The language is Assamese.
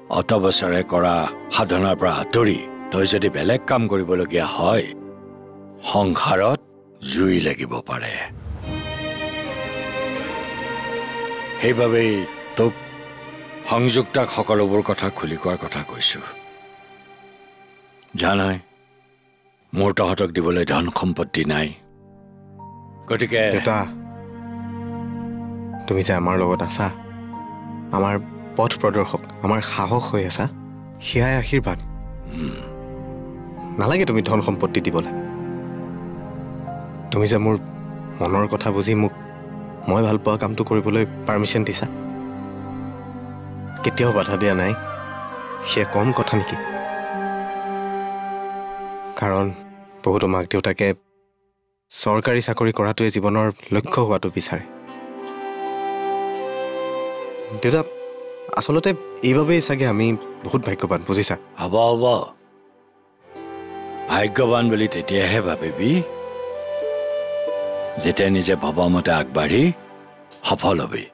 অত বছৰে কৰা সাধনাৰ পৰা আঁতৰি তই যদি বেলেগ কাম কৰিবলগীয়া হয় সংসাৰত জুই লাগিব পাৰে সেইবাবেই তোক সংযুক্তাক সকলোবোৰ কথা খুলি কোৱাৰ কথা কৈছো জানাই মোৰ তহঁতক দিবলৈ ধন সম্পত্তি নাই গতিকে দেউতা তুমি যে আমাৰ লগত আছা আমাৰ পথ প্ৰদৰ্শক আমাৰ সাহস হৈ আছা সেয়াই আশীৰ্বাদ নালাগে তুমি ধন সম্পত্তি দিবলৈ তুমি যে মোৰ মনৰ কথা বুজি মোক মই ভাল পোৱা কামটো কৰিবলৈ পাৰ্মিশ্যন দিছা কেতিয়াও বাধা দিয়া নাই সেয়া কম কথা নেকি কাৰণ বহুতো মাক দেউতাকে চৰকাৰী চাকৰি কৰাটোৱে জীৱনৰ লক্ষ্য হোৱাটো বিচাৰে দেউতা আচলতে এইবাবেই চাগে আমি বহুত ভাগ্যৱান বুজিছা হ'ব হ'ব ভাগ্যৱান বুলি তেতিয়াহে ভাবিবি যেতিয়া নিজে ভবামতে আগবাঢ়ি সফল হবি